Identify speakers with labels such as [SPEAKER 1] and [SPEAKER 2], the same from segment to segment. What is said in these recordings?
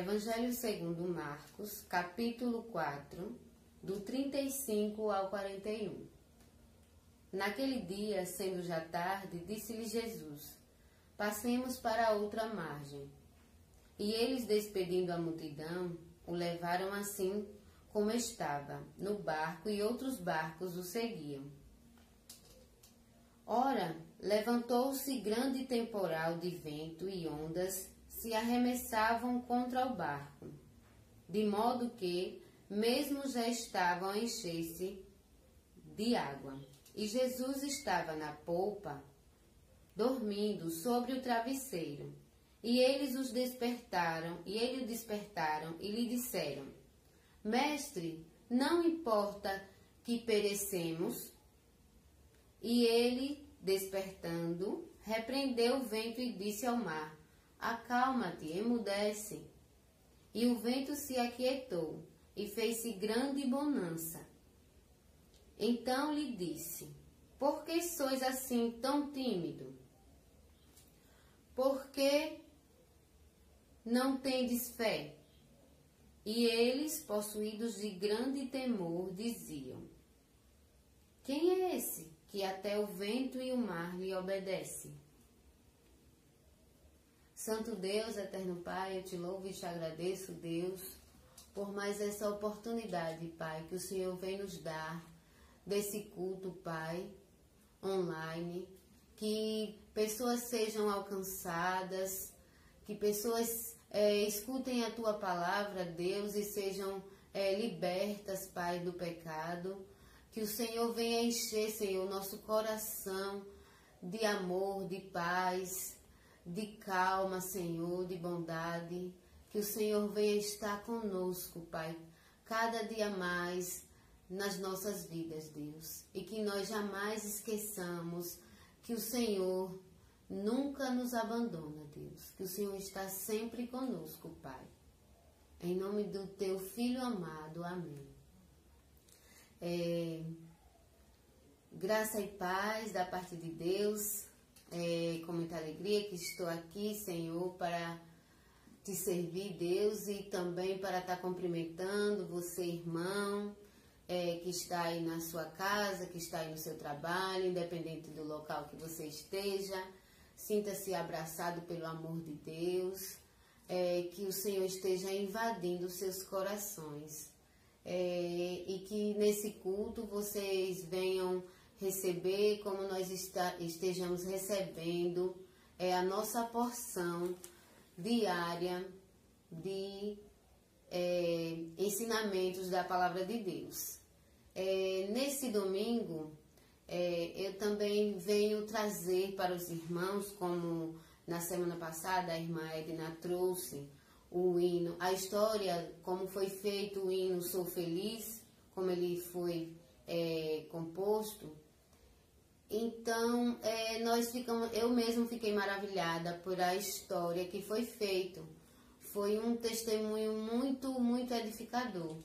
[SPEAKER 1] Evangelho segundo Marcos, capítulo 4, do 35 ao 41. Naquele dia, sendo já tarde, disse-lhe Jesus: Passemos para a outra margem. E eles, despedindo a multidão, o levaram assim como estava, no barco, e outros barcos o seguiam. Ora, levantou-se grande temporal de vento e ondas se arremessavam contra o barco, de modo que mesmo já estavam a encher-se de água. E Jesus estava na polpa, dormindo sobre o travesseiro. E eles o despertaram e lhe disseram: Mestre, não importa que perecemos? E ele, despertando, repreendeu o vento e disse ao mar: Acalma-te, emudece. E o vento se aquietou, e fez-se grande bonança. Então lhe disse: Por que sois assim tão tímido? Por que não tendes fé? E eles, possuídos de grande temor, diziam: Quem é esse que até o vento e o mar lhe obedecem? Santo Deus, eterno Pai, eu te louvo e te agradeço, Deus, por mais essa oportunidade, Pai, que o Senhor vem nos dar desse culto, Pai, online, que pessoas sejam alcançadas, que pessoas escutem a Tua palavra, Deus, e sejam libertas, Pai, do pecado, que o Senhor venha encher, Senhor, nosso coração de amor, de paz, de calma, Senhor, de bondade, que o Senhor venha estar conosco, Pai, cada dia mais nas nossas vidas, Deus, e que nós jamais esqueçamos que o Senhor nunca nos abandona, Deus, que o Senhor está sempre conosco, Pai. Em nome do Teu Filho amado, amém. Graça e paz da parte de Deus. Com muita alegria que estou aqui, Senhor, para te servir, Deus, e também para estar cumprimentando você, irmão, que está aí na sua casa, que está aí no seu trabalho, independente do local que você esteja. Sinta-se abraçado pelo amor de Deus, que o Senhor esteja invadindo os seus corações, e que nesse culto vocês venham receber, como nós estejamos recebendo, a nossa porção diária de ensinamentos da palavra de Deus. Nesse domingo, eu também venho trazer para os irmãos, como na semana passada a irmã Edna trouxe o hino, a história, como foi feito o hino Sou Feliz, como ele foi composto. Então, eu mesmo fiquei maravilhada por a história que foi feito. Foi um testemunho muito, muito edificador.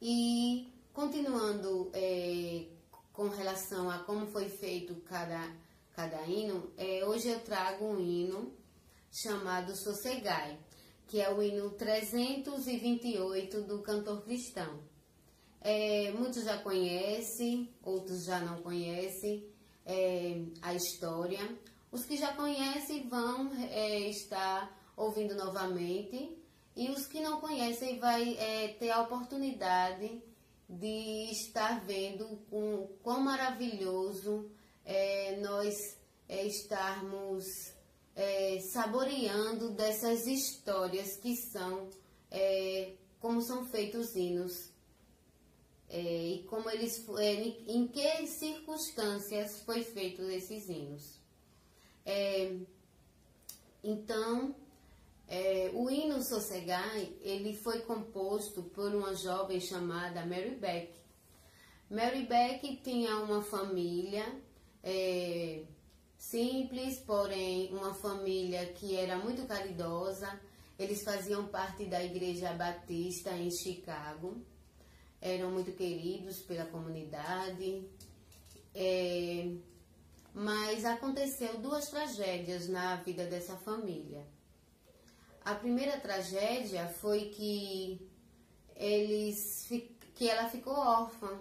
[SPEAKER 1] E, continuando com relação a como foi feito cada hino, hoje eu trago um hino chamado Sossegai, que é o hino 328 do cantor cristão. Muitos já conhecem, outros já não conhecem a história. Os que já conhecem vão estar ouvindo novamente, e os que não conhecem vai ter a oportunidade de estar vendo quão maravilhoso nós estarmos saboreando dessas histórias que são como são feitos os hinos. E como em que circunstâncias foi feito esses hinos. Então, o hino Sossegai, ele foi composto por uma jovem chamada Mary Beck. Mary Beck tinha uma família simples, porém uma família que era muito caridosa. Eles faziam parte da Igreja Batista em Chicago. Eram muito queridos pela comunidade, mas aconteceu duas tragédias na vida dessa família. a primeira tragédia foi que ela ficou órfã.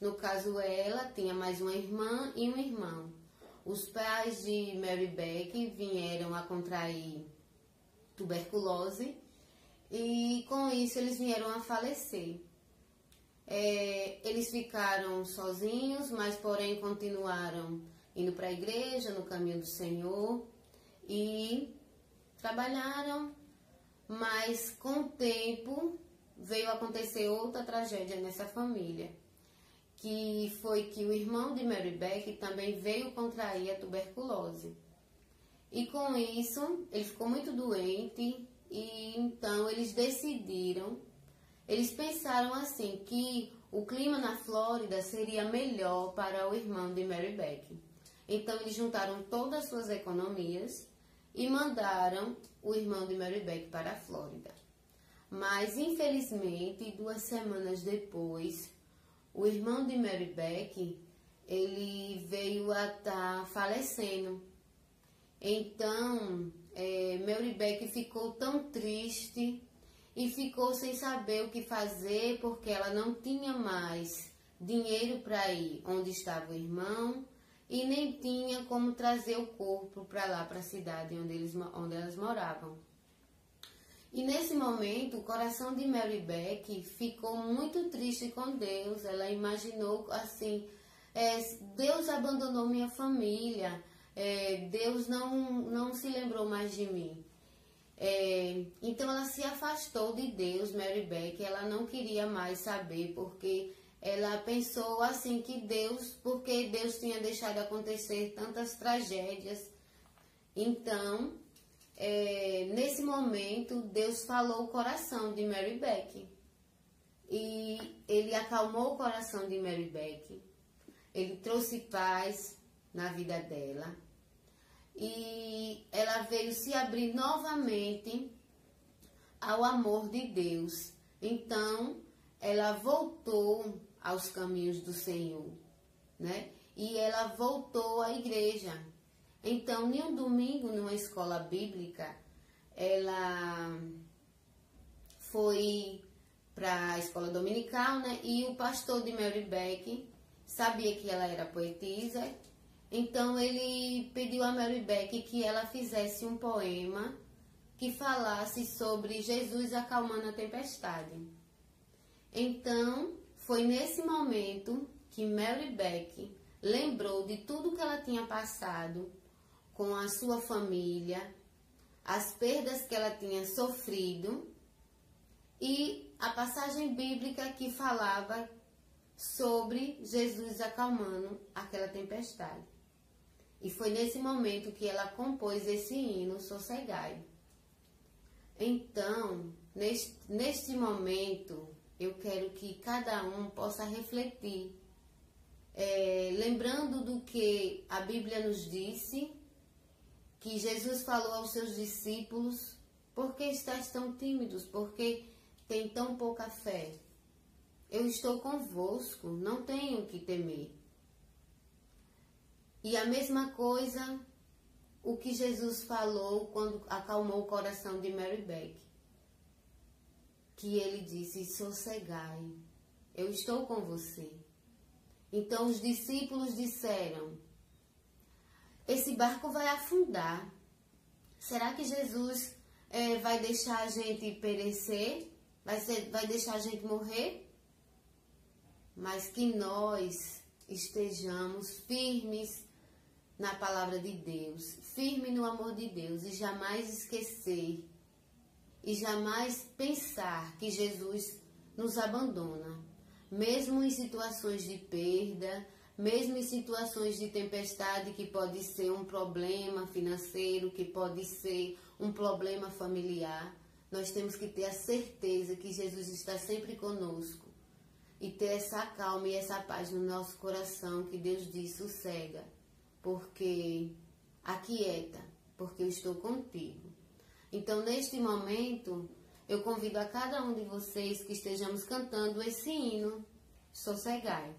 [SPEAKER 1] No caso, ela tinha mais uma irmã e um irmão. Os pais de Mary Beck vieram a contrair tuberculose e com isso eles vieram a falecer. Eles ficaram sozinhos, mas porém continuaram indo para a igreja, no caminho do Senhor, e trabalharam, mas com o tempo veio acontecer outra tragédia nessa família, que foi que o irmão de Mary Beck também veio contrair a tuberculose. E com isso, ele ficou muito doente e então eles pensaram assim, que o clima na Flórida seria melhor para o irmão de Mary Beck. Então eles juntaram todas as suas economias e mandaram o irmão de Mary Beck para a Flórida. Mas infelizmente, 2 semanas depois, o irmão de Mary Beck, ele veio a estar falecendo. Então, Mary Beck ficou tão triste e ficou sem saber o que fazer, porque ela não tinha mais dinheiro para ir onde estava o irmão e nem tinha como trazer o corpo para lá, para a cidade onde elas moravam. E nesse momento, o coração de Mary Beck ficou muito triste com Deus. Ela imaginou assim, Deus abandonou minha família, Deus não se lembrou mais de mim. Então ela se afastou de Deus, Mary Beck. Ela não queria mais saber, porque ela pensou assim que porque Deus tinha deixado acontecer tantas tragédias. Então, nesse momento, Deus falou o coração de Mary Beck. E ele acalmou o coração de Mary Beck. Ele trouxe paz na vida dela. E ela veio se abrir novamente ao amor de Deus. Então, ela voltou aos caminhos do Senhor, né? E ela voltou à igreja. Então, em um domingo, numa escola bíblica, ela foi para a escola dominical, né? E o pastor de Mary Beck sabia que ela era poetisa. Então, ele pediu a Mary Beck que ela fizesse um poema que falasse sobre Jesus acalmando a tempestade. Então, foi nesse momento que Mary Beck lembrou de tudo que ela tinha passado com a sua família, as perdas que ela tinha sofrido e a passagem bíblica que falava sobre Jesus acalmando aquela tempestade. E foi nesse momento que ela compôs esse hino, Sossegai. Então, neste momento, eu quero que cada um possa refletir, lembrando do que a Bíblia nos disse, que Jesus falou aos seus discípulos: por que estáis tão tímidos? Por que tem tão pouca fé? Eu estou convosco, não tenho que temer. E a mesma coisa, o que Jesus falou quando acalmou o coração de Mary Beck. Que ele disse: sossegai, eu estou com você. Então os discípulos disseram: esse barco vai afundar. Será que Jesus vai deixar a gente perecer? Vai deixar a gente morrer? Mas que nós estejamos firmes na palavra de Deus, firme no amor de Deus e jamais esquecer e jamais pensar que Jesus nos abandona, mesmo em situações de perda, mesmo em situações de tempestade, que pode ser um problema financeiro, que pode ser um problema familiar. Nós temos que ter a certeza que Jesus está sempre conosco e ter essa calma e essa paz no nosso coração, que Deus diz: sossega, porque aquieta, porque eu estou contigo. Então, neste momento, eu convido a cada um de vocês que estejamos cantando esse hino, Sossegai.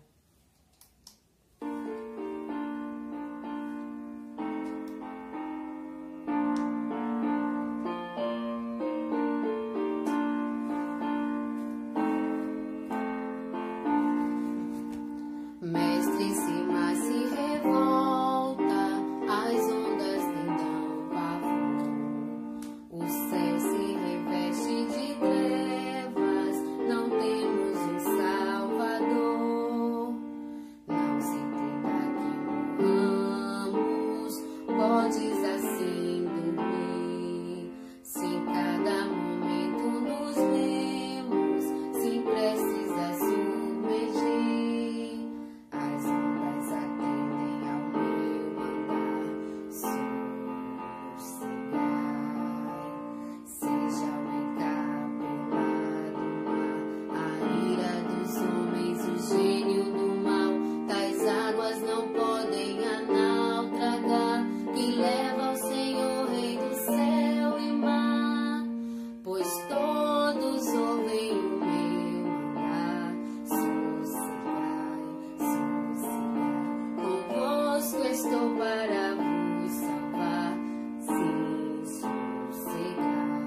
[SPEAKER 1] estou para vos salvar, sim, sossegai.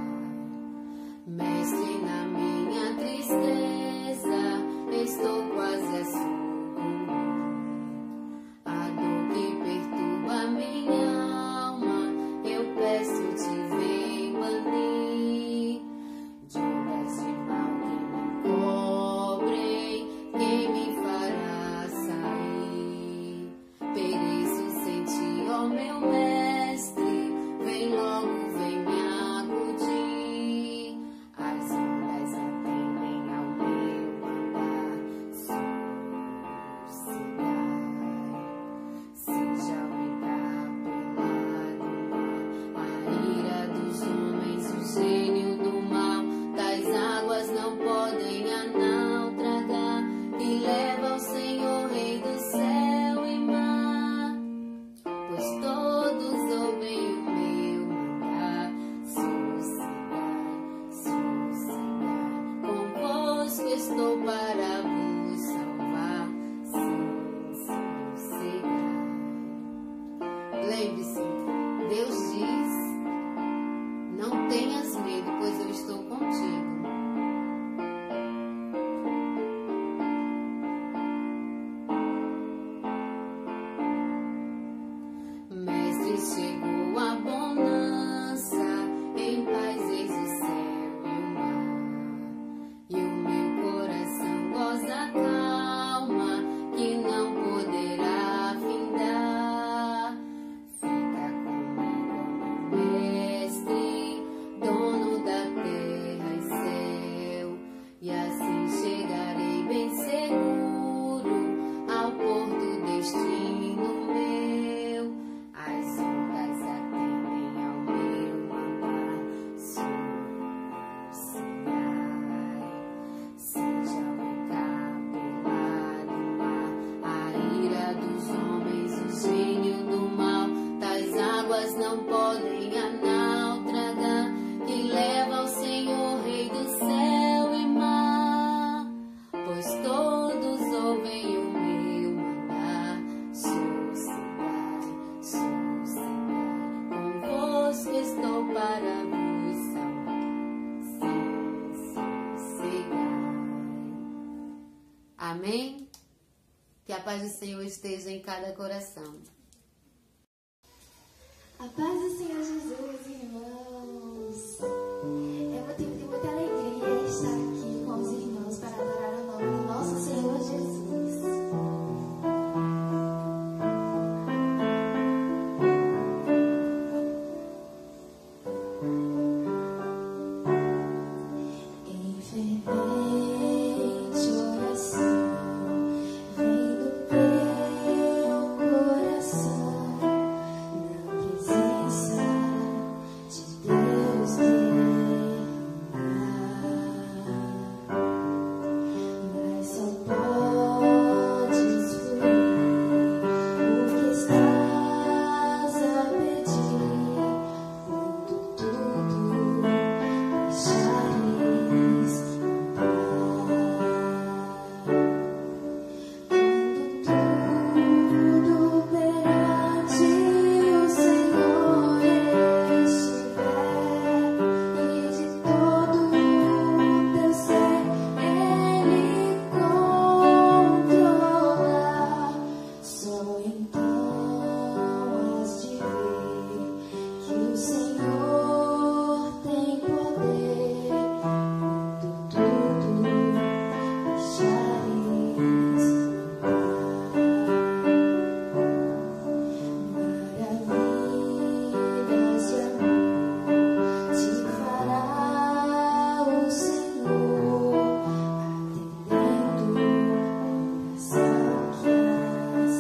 [SPEAKER 1] Mestre, na minha tristeza, estou quase a sucumbir. A dor que perturba minha alma, eu peço-te, vem banir. De ondas de mal que me cobrem, quem me fará sair? Pereço sem ti, ó meu mestre, vem logo, vem me acudir. As ondas atendem ao meu andar, sossegai. Seja o encapelado mar, a ira dos homens, o gênio do mal, das águas não podem a não tragar, e leva ao Senhor, Rei do céu e mar. Pois todos ouvem o meu mandar, sossegai, sossegai. Convosco estou para vos salvar, sim, sossegai. Lembre-se, Deus diz: não tenhas medo, pois eu estou contigo. Mestre, chegou a bonança, em paz eis o céu e o mar, e o meu coração goza a calma que não poderá findar. Fica comigo, meu mestre, dono da terra e céu, e assim chegarei bem seguro ao porto destino meu. As ondas atendem ao meu andar, sossegai. Seja o encapelado mar, a ira dos homens, o gênio do mal, tais águas não podem a naufragar, que leva ao Senhor, Rei do céu e mar. Pois todos ouvem o meu mandar, sossegai, sossegai. Convosco estou para vos salvar, sim, sossegai. Amém? Que a paz do Senhor esteja em cada coração.
[SPEAKER 2] A paz do Senhor Jesus, irmãos. É motivo de muita alegria estar aqui com os irmãos para adorar o nome do nosso Senhor Jesus. Em fervente oração, vem do teu coração, na presença de Deus mas só podes fluir o que estás a pedir, quando tudo deixares quando tudo perante o Senhor estiver, e de todo o teu ser Ele controlar, só então has de ver que o Senhor tem poder, quando tudo deixares maravilhas de amor te fará o Senhor, atendendo a oração que has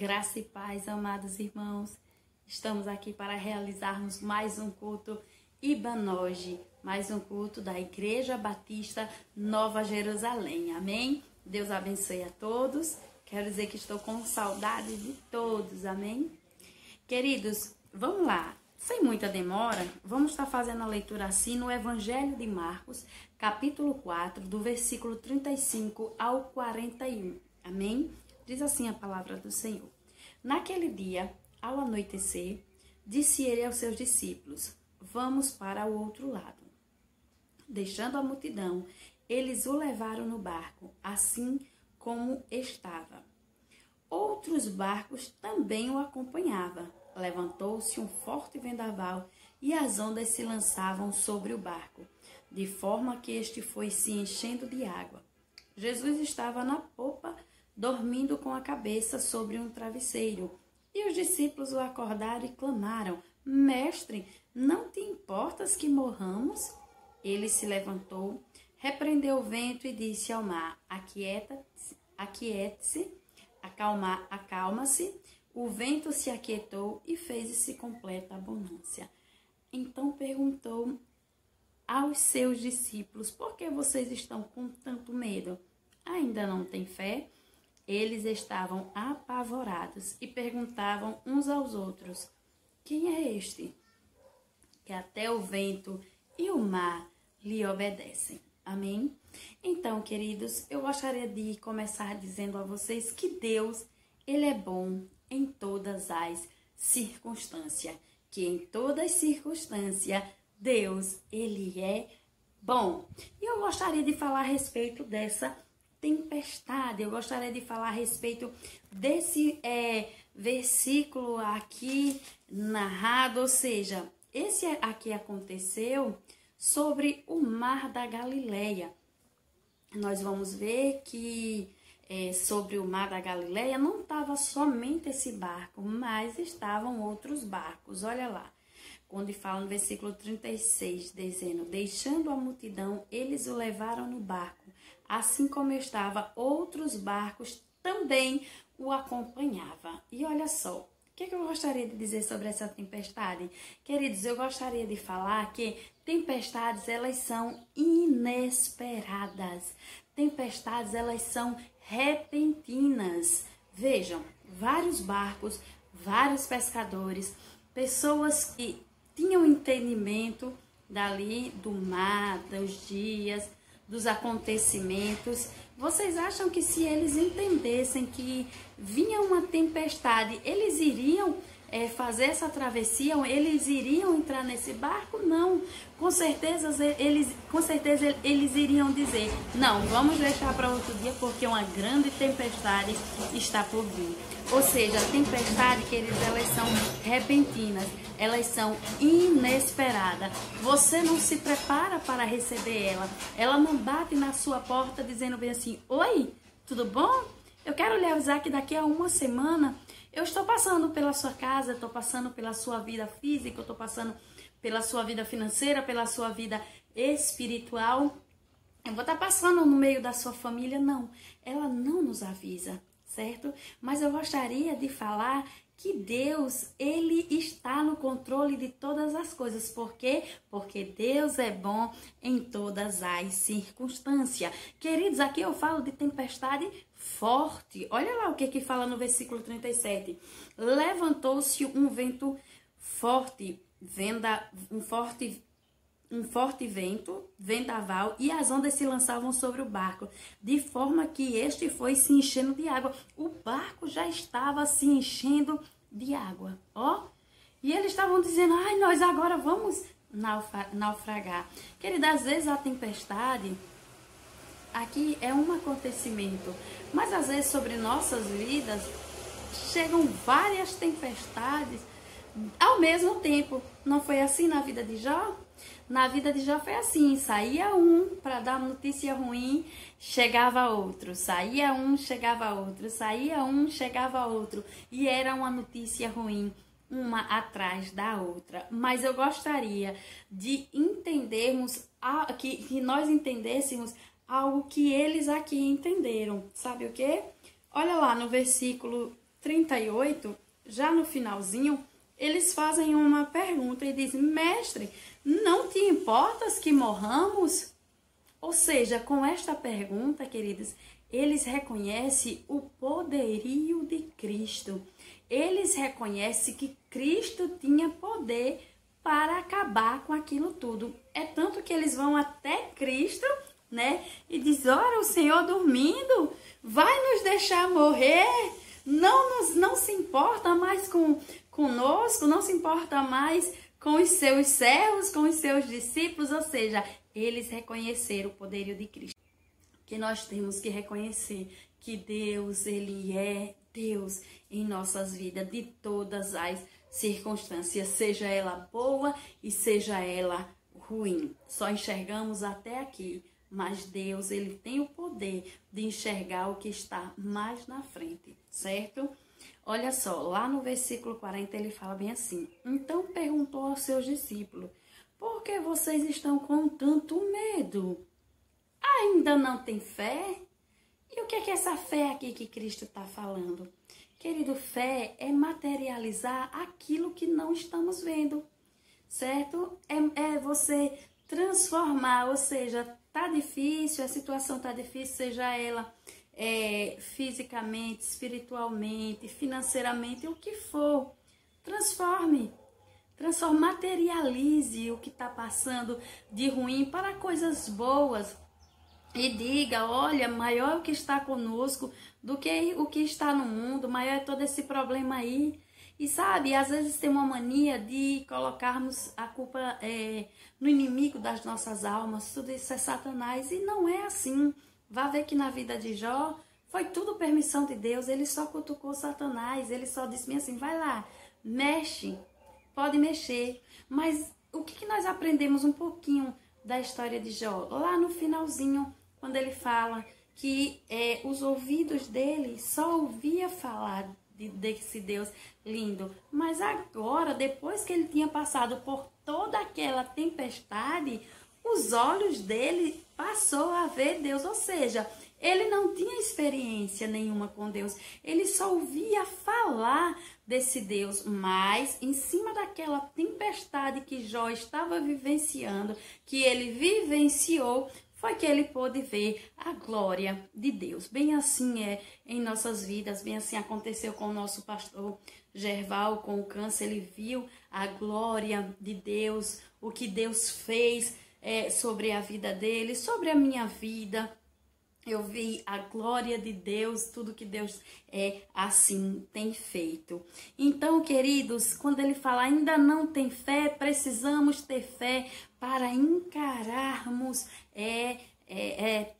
[SPEAKER 3] Graça e paz, amados irmãos. Estamos aqui para realizarmos mais um culto Ibanoge, mais um culto da Igreja Batista Nova Jerusalém. Amém? Deus abençoe a todos. Quero dizer que estou com saudade de todos. Amém? Queridos, vamos lá. Sem muita demora, vamos estar fazendo a leitura assim no Evangelho de Marcos, capítulo 4, do versículo 35 ao 41. Amém? Diz assim a palavra do Senhor. Naquele dia, ao anoitecer, disse ele aos seus discípulos: vamos para o outro lado. Deixando a multidão, eles o levaram no barco, assim como estava. Outros barcos também o acompanhavam. Levantou-se um forte vendaval e as ondas se lançavam sobre o barco, de forma que este foi se enchendo de água. Jesus estava na popa, dormindo com a cabeça sobre um travesseiro. E os discípulos o acordaram e clamaram: Mestre, não te importas que morramos? Ele se levantou, repreendeu o vento e disse ao mar: aquiete-se, acalma-se. O vento se aquietou e fez-se completa abundância. então perguntou aos seus discípulos: por que vocês estão com tanto medo? Ainda não têm fé? Eles estavam apavorados e perguntavam uns aos outros: quem é este que até o vento e o mar lhe obedecem? Amém? Então, queridos, eu gostaria de começar dizendo a vocês que Deus, Ele é bom em todas as circunstâncias. Que em todas as circunstâncias, Deus, Ele é bom. E eu gostaria de falar a respeito dessa tempestade. Eu gostaria de falar a respeito desse versículo aqui narrado, ou seja, esse aqui aconteceu sobre o mar da Galileia. Nós vamos ver que sobre o mar da Galileia não estava somente esse barco, mas estavam outros barcos. Olha lá, quando fala no versículo 36, dizendo: deixando a multidão, eles o levaram no barco. Assim como estava, outros barcos também o acompanhavam. E olha só, o que eu gostaria de dizer sobre essa tempestade? Queridos, eu gostaria de falar que tempestades, elas são inesperadas. Tempestades, elas são repentinas. Vejam, vários barcos, vários pescadores, pessoas que tinham entendimento dali do mar, dos dias, dos acontecimentos. Vocês acham que se eles entendessem que vinha uma tempestade, eles iriam fazer essa travessia? Eles iriam entrar nesse barco? Não. Com certeza eles iriam dizer: não, vamos deixar para outro dia porque uma grande tempestade está por vir. Ou seja, a tempestade, queridos, elas são repentinas, elas são inesperadas. Você não se prepara para receber ela. Ela não bate na sua porta dizendo bem assim: oi, tudo bom? Eu quero lhe avisar que daqui a uma semana eu estou passando pela sua casa, estou passando pela sua vida física, eu estou passando pela sua vida financeira, pela sua vida espiritual. Eu vou estar passando no meio da sua família. Não, ela não nos avisa, certo? Mas eu gostaria de falar que Deus, Ele está no controle de todas as coisas. Por quê? Porque Deus é bom em todas as circunstâncias. Queridos, aqui eu falo de tempestade forte. Olha lá o que fala no versículo 37. Levantou-se um vento forte, um forte vento, vendaval, e as ondas se lançavam sobre o barco, de forma que este foi se enchendo de água. O barco já estava se enchendo de água, ó. E eles estavam dizendo: ai, nós agora vamos naufragar. Querida, às vezes a tempestade aqui é um acontecimento, mas às vezes sobre nossas vidas chegam várias tempestades ao mesmo tempo. Não foi assim na vida de Jó? Na vida de Jó foi assim: saía um para dar notícia ruim, chegava outro, saía um, chegava outro, saía um, chegava outro, e era uma notícia ruim, uma atrás da outra. Mas eu gostaria de entendermos, que nós entendêssemos algo que eles aqui entenderam. Sabe o quê? Olha lá no versículo 38, já no finalzinho, eles fazem uma pergunta e dizem: mestre, não te importas que morramos? Ou seja, com esta pergunta, queridos, eles reconhecem o poderio de Cristo. Eles reconhecem que Cristo tinha poder para acabar com aquilo tudo. É tanto que eles vão até Cristo, né? E diz: ora, o Senhor dormindo vai nos deixar morrer? Não se importa mais conosco, não se importa mais com os seus servos, com os seus discípulos. Ou seja, eles reconheceram o poderio de Cristo. Que nós temos que reconhecer que Deus, Ele é Deus em nossas vidas, de todas as circunstâncias, seja ela boa e seja ela ruim. Só enxergamos até aqui, mas Deus, Ele tem o poder de enxergar o que está mais na frente, certo? Olha só, lá no versículo 40 ele fala bem assim: então perguntou aos seus discípulos: por que vocês estão com tanto medo? Ainda não tem fé? E o que é essa fé aqui que Cristo está falando? Querido, fé é materializar aquilo que não estamos vendo. certo? É você transformar, ou seja, tá difícil, a situação tá difícil, seja ela fisicamente, espiritualmente, financeiramente, o que for, transforme, materialize o que está passando de ruim para coisas boas e diga, olha, maior é o que está conosco do que o que está no mundo, maior é todo esse problema aí. E sabe, às vezes tem uma mania de colocarmos a culpa no inimigo das nossas almas, tudo isso é Satanás, e não é assim. Vá ver que na vida de Jó foi tudo permissão de Deus, ele só cutucou Satanás, ele só disse assim, vai lá, mexe, pode mexer. Mas o que nós aprendemos um pouquinho da história de Jó? Lá no finalzinho, quando ele fala que os ouvidos dele só ouvia falar desse Deus lindo. Mas agora, depois que ele tinha passado por toda aquela tempestade, os olhos dele passou a ver Deus, ou seja, ele não tinha experiência nenhuma com Deus, ele só ouvia falar desse Deus, mas em cima daquela tempestade que Jó estava vivenciando, que ele vivenciou, foi que ele pôde ver a glória de Deus. Bem assim é em nossas vidas, bem assim aconteceu com o nosso pastor Gerval, com o câncer, ele viu a glória de Deus, o que Deus fez sobre a vida dele, sobre a minha vida. Eu vi a glória de Deus, tudo que Deus assim tem feito. Então, queridos, quando ele fala ainda não tem fé, precisamos ter fé para encararmos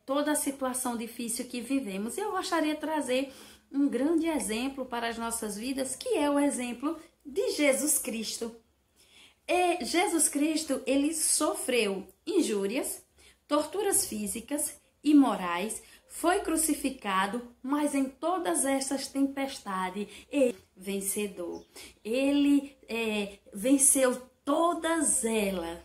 [SPEAKER 3] toda a situação difícil que vivemos. Eu gostaria de trazer um grande exemplo para as nossas vidas, que é o exemplo de Jesus Cristo. Jesus Cristo, ele sofreu injúrias, torturas físicas e morais, foi crucificado, mas em todas essas tempestades, ele vencedor. Ele venceu todas elas.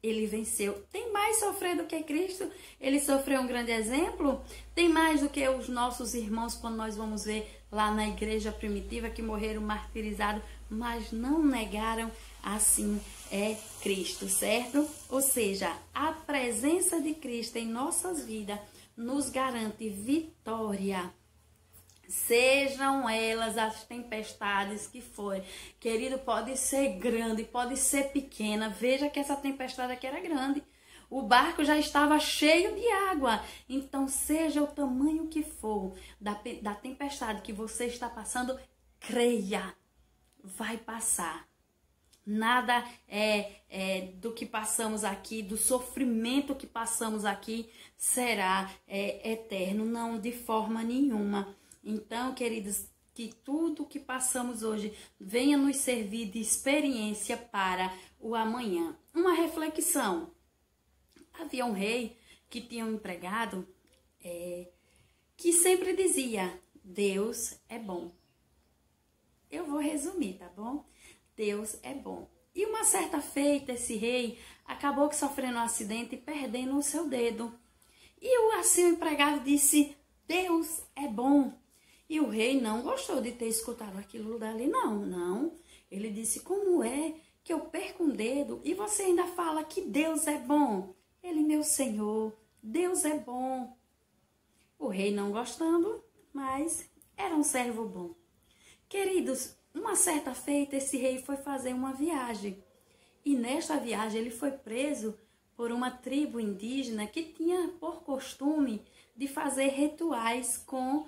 [SPEAKER 3] Ele venceu. Tem mais sofrer do que Cristo? Ele sofreu um grande exemplo? Tem mais do que os nossos irmãos, quando nós vamos ver lá na igreja primitiva, que morreram martirizados, mas não negaram assim Cristo, certo? Ou seja, a presença de Cristo em nossas vidas nos garante vitória. Sejam elas as tempestades que forem. Querido, pode ser grande, pode ser pequena. Veja que essa tempestade aqui era grande. O barco já estava cheio de água. Então, seja o tamanho que for da tempestade que você está passando, creia, vai passar. Nada do que passamos aqui, do sofrimento que passamos aqui, será eterno, não de forma nenhuma. Então, queridos, que tudo que passamos hoje venha nos servir de experiência para o amanhã. Uma reflexão. Havia um rei que tinha um empregado que sempre dizia, Deus é bom. Eu vou resumir, tá bom? Deus é bom. E uma certa feita, esse rei acabou sofrendo um acidente e perdendo o seu dedo. E o empregado disse, Deus é bom. E o rei não gostou de ter escutado aquilo dali, não. Ele disse, como é que eu perco um dedo e você ainda fala que Deus é bom? Ele, meu senhor, Deus é bom. O rei não gostando, mas era um servo bom. Queridos, uma certa feita, esse rei foi fazer uma viagem. E nesta viagem ele foi preso por uma tribo indígena que tinha por costume de fazer rituais com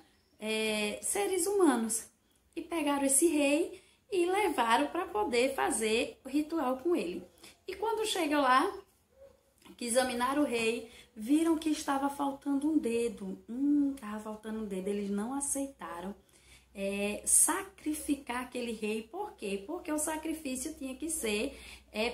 [SPEAKER 3] seres humanos. E pegaram esse rei e levaram para poder fazer o ritual com ele. E quando chegam lá, que examinaram o rei, viram que estava faltando um dedo. Estava faltando um dedo. Eles não aceitaram sacrificar aquele rei. Por quê? Porque o sacrifício tinha que ser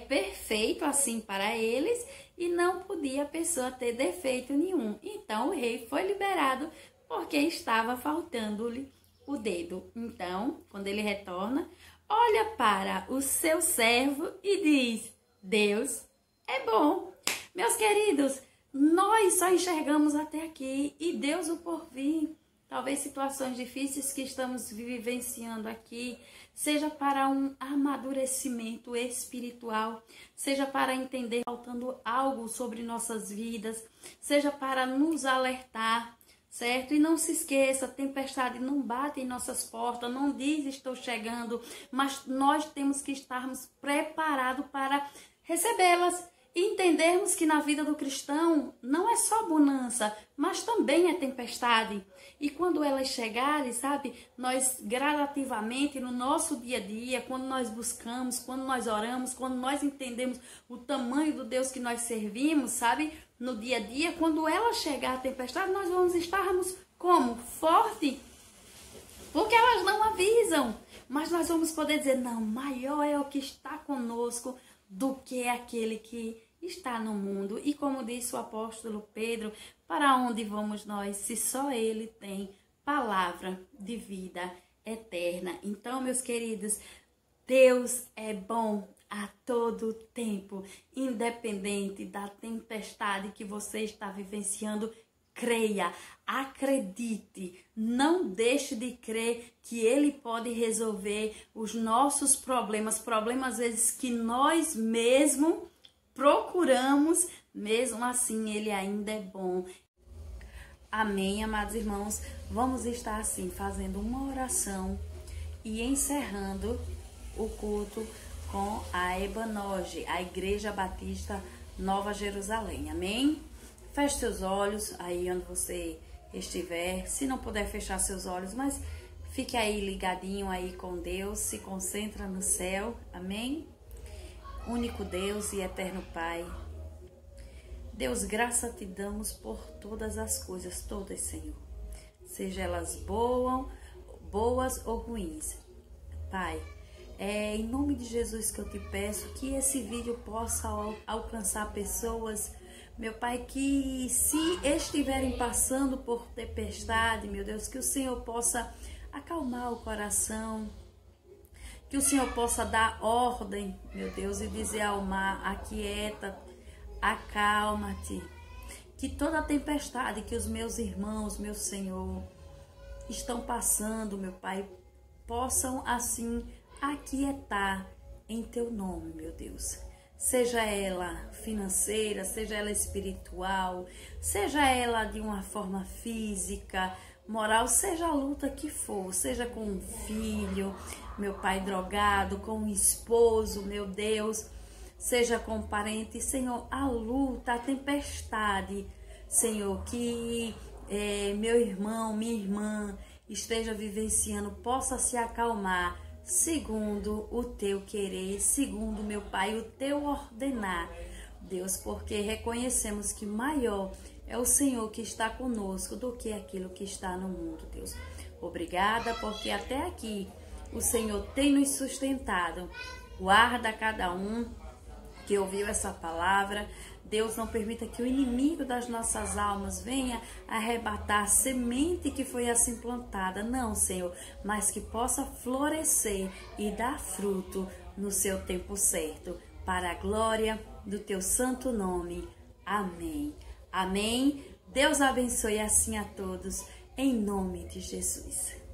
[SPEAKER 3] perfeito assim para eles e não podia a pessoa ter defeito nenhum. Então o rei foi liberado porque estava faltando-lhe o dedo. Então, quando ele retorna, olha para o seu servo e diz, Deus é bom. Meus queridos, nós só enxergamos até aqui e Deus o porvir. Talvez situações difíceis que estamos vivenciando aqui, seja para um amadurecimento espiritual, seja para entender faltando algo sobre nossas vidas, seja para nos alertar, certo? E não se esqueça, tempestade não bate em nossas portas, não diz estou chegando, mas nós temos que estarmos preparados para recebê-las. E entendermos que na vida do cristão não é só bonança, mas também é tempestade. E quando elas chegarem, sabe, nós gradativamente no nosso dia a dia, quando nós buscamos, quando nós oramos, quando nós entendemos o tamanho do Deus que nós servimos, sabe, no dia a dia, quando ela chegar a tempestade, nós vamos estarmos como? Forte. Porque elas não avisam, mas nós vamos poder dizer, não, maior é o que está conosco do que aquele que está no mundo. E como disse o apóstolo Pedro, para onde vamos nós se só ele tem palavra de vida eterna? Então, meus queridos, Deus é bom a todo tempo, independente da tempestade que você está vivenciando. Creia, acredite, não deixe de crer que Ele pode resolver os nossos problemas, às vezes que nós mesmos procuramos, mesmo assim Ele ainda é bom. Amém, amados irmãos? Vamos estar assim, fazendo uma oração e encerrando o culto com a Ebanoge, a Igreja Batista Nova Jerusalém, amém? Feche seus olhos aí onde você estiver. Se não puder fechar seus olhos, mas fique aí ligadinho aí com Deus. Se concentra no céu. Amém? Único Deus e eterno Pai. Deus, graça te damos por todas as coisas, todas, Senhor. Seja elas boas ou ruins. Pai, é em nome de Jesus que eu te peço que esse vídeo possa alcançar pessoas, meu Pai, que se estiverem passando por tempestade, meu Deus, que o Senhor possa acalmar o coração, que o Senhor possa dar ordem, meu Deus, e dizer ao mar, aquieta, acalma-te, que toda a tempestade que os meus irmãos, meu Senhor, estão passando, meu Pai, possam assim aquietar em teu nome, meu Deus. Seja ela financeira, seja ela espiritual, seja ela de uma forma física, moral, seja a luta que for, seja com um filho, meu pai drogado, com um esposo, meu Deus, seja com um parente, Senhor, a luta, a tempestade, Senhor, que meu irmão, minha irmã esteja vivenciando, possa se acalmar, segundo o teu querer, segundo, meu Pai, o teu ordenar, Deus, porque reconhecemos que maior é o Senhor que está conosco do que aquilo que está no mundo, Deus. Obrigada, porque até aqui o Senhor tem nos sustentado. Guarda cada um que ouviu essa palavra. Deus, não permita que o inimigo das nossas almas venha arrebatar a semente que foi assim plantada. Não, Senhor, mas que possa florescer e dar fruto no seu tempo certo, para a glória do teu santo nome. Amém. Amém. Deus abençoe assim a todos, em nome de Jesus.